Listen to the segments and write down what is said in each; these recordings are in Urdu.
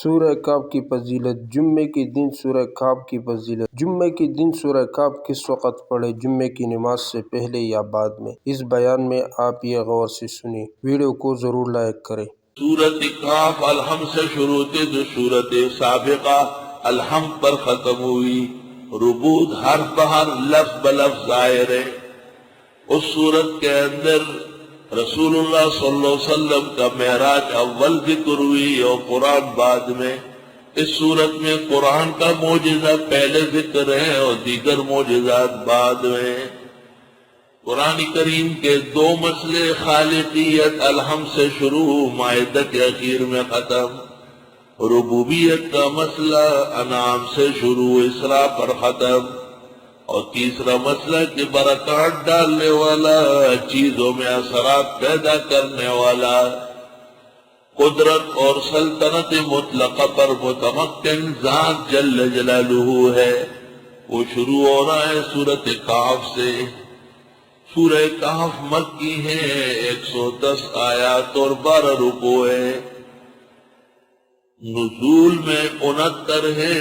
سورہ کہف کی فضیلت۔ جمعے کے دن سورہ کہف کی فضیلت۔ جمعے کے دن سورہ کہف کس وقت پڑھیں؟ جمعے کی نماز سے پہلے یا بعد میں؟ اس بیان میں آپ یہ غور سے سنیں۔ ویڈیو کو ضرور لائک کریں۔ سورت کہف الحمد سے شروع تھی تو سورت سابقہ الحمد پر ختم ہوئی۔ ربوط حرف بحر لفظ بلفظ ظاہر ہے۔ اس سورت کے اندر رسول اللہ صلی اللہ علیہ وسلم کا معراج اول ذکر ہوئی اور قرآن بعد میں۔ اس سورت میں قرآن کا معجزہ پہلے ذکر ہے اور دیگر معجزات بعد میں۔ قرآن کریم کے دو مسئلے خالقیت الحمد سے شروع مائدہ کے اخیر میں ختم، ربوبیت کا مسئلہ انعام سے شروع اسراء پر ختم، اور تیسرا مسئلہ کہ برکات ڈالنے والا، چیزوں میں اثرات پیدا کرنے والا، قدرت اور سلطنت مطلقہ پر متمکن ذات جل جلالہ ہے، وہ شروع ہو رہا ہے سورۃ کہف سے۔ سورہ کہف مکی ہے، 110 آیات اور 12 رکوع ہے، نزول میں 69 ہے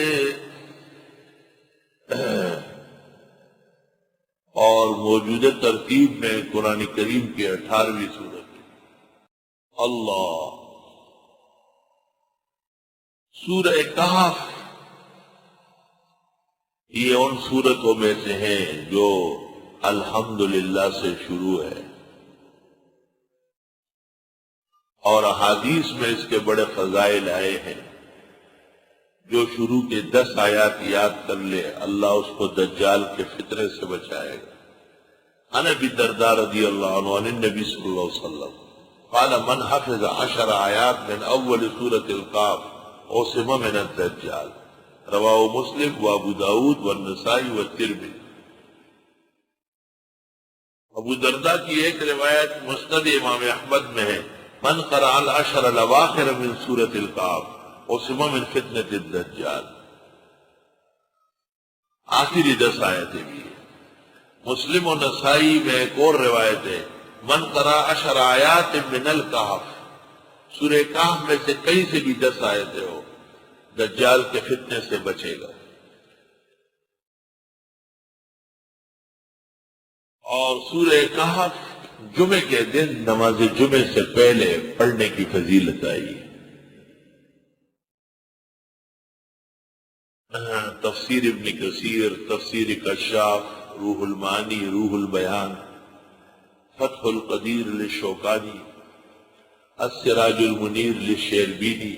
اور موجودہ ترتیب میں قرآن کریم کی 18ویں سورت ہے۔ اللہ، سورہ کہف یہ ان سورتوں میں سے ہیں جو الحمدللہ سے شروع ہے، اور احادیث میں اس کے بڑے فضائل آئے ہیں۔ جو شروع کے 10 آیات یاد کر لے اللہ اس کو دجال کے فتنے سے بچائے گا۔ عن ابی الدرداء رضی اللہ عنہ عن النبی صلی اللہ علیہ وسلم قال من حفظ 10 آیات من اول سورة القاف عصم من الدجال، رواہ مسلم و ابو داود والنسائی والترمذی۔ ابو درداء کی ایک روایت مسند امام احمد میں ہے، من قرأ 10 الاواخر من سورة القاف عصم من فتنة الدجال، آخری 10 آیتیں بھی ہیں۔ مسلم و نسائی میں ایک اور روایت ہے، من قرأ 10 آیات من الکہف، سورہ کہف میں سے کہیں سے بھی 10 آیتیں ہو، دجال کے فتنے سے بچے گا۔ اور سورہ کہف جمعے کے دن نماز جمعے سے پہلے پڑھنے کی فضیلت آئی۔ تفسیر ابن کثیر، تفسیر کشاف، روح المعانی، روح البیان، فتح القدیر للشوکانی، السراج المنیر للشیربینی،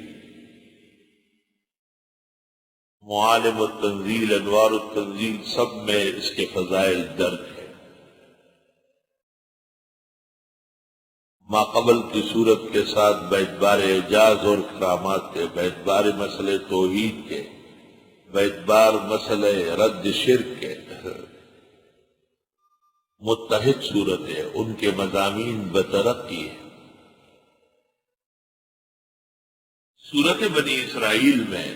معالم التنزیل، انوار التنزیل، سب میں اس کے فضائل درج ہیں۔ ما قبل کی صورت کے ساتھ باعتبار اعجاز اور کرامات کے، باعتبار مسئلہ توحید کے، باعتبار مسئلہ رد شرک کے متحد صورت ہے، ان کے مضامین بترقی ہے۔ سورت بنی اسرائیل میں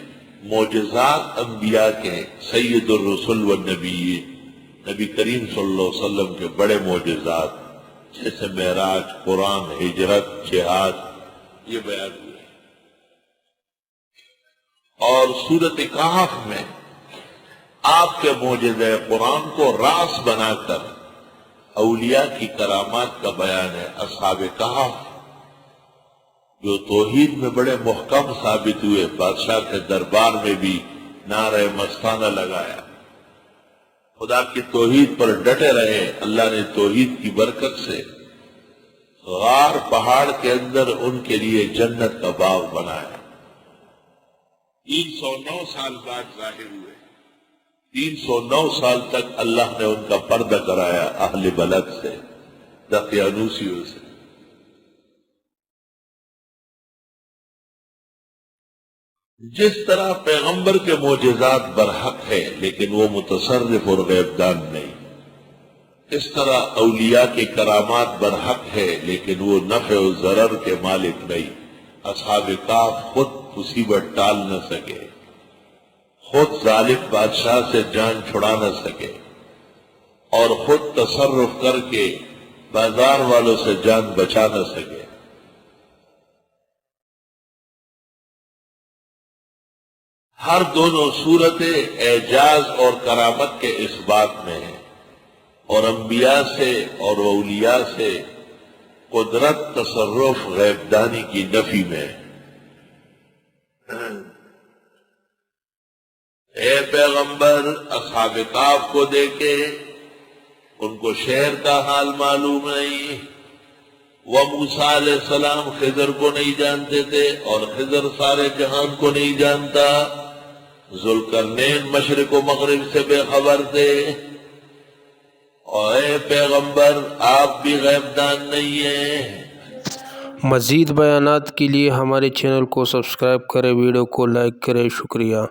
معجزات انبیاء کے، سید الرسل والنبیین، نبی کریم صلی اللہ علیہ وسلم کے بڑے معجزات جیسے معراج، قرآن، ہجرت، جہاد، یہ بیان ہوئے۔ اور سورت کہف میں آپ کے معجزہ قرآن کو راس بنا کر اولیاء کی کرامات کا بیان ہے۔ اصحاب کہف جو توحید میں بڑے محکم ثابت ہوئے، بادشاہ کے دربار میں بھی نعرہ مستانہ لگایا، خدا کی توحید پر ڈٹے رہے۔ اللہ نے توحید کی برکت سے غار پہاڑ کے اندر ان کے لیے جنت کا باغ بنایا۔ 309 سال بعد ظاہر ہوئے، 309 سال تک اللہ نے ان کا پردہ کرایا اہل بلد سے، دقیانوسیوں سے۔ جس طرح پیغمبر کے معجزات برحق ہے لیکن وہ متصرف اور غیب دان نہیں، اس طرح اولیاء کے کرامات برحق ہے لیکن وہ نفع و ضرر کے مالک نہیں۔ اصحاب کہف خود مصیبت ٹال نہ سکے، خود ظالم بادشاہ سے جان چھڑا نہ سکے، اور خود تصرف کر کے بازار والوں سے جان بچا نہ سکے۔ ہر دونوں صورتیں اعجاز اور کرامت کے اس بات میں ہیں، اور انبیاء سے اور اولیاء سے قدرت، تصرف، غیب دانی کی نفی میں ہے۔ اے پیغمبر، اصحاب کہف کو دیکھے، ان کو شہر کا حال معلوم نہیں، وہ موسیٰ علیہ السلام خضر کو نہیں جانتے تھے اور خضر سارے جہان کو نہیں جانتا، ذوالقرنین مشرق و مغرب سے بے خبر تھے، اور اے پیغمبر آپ بھی غیب دان نہیں ہیں۔ مزید بیانات کے لیے ہمارے چینل کو سبسکرائب کریں، ویڈیو کو لائک کریں۔ شکریہ۔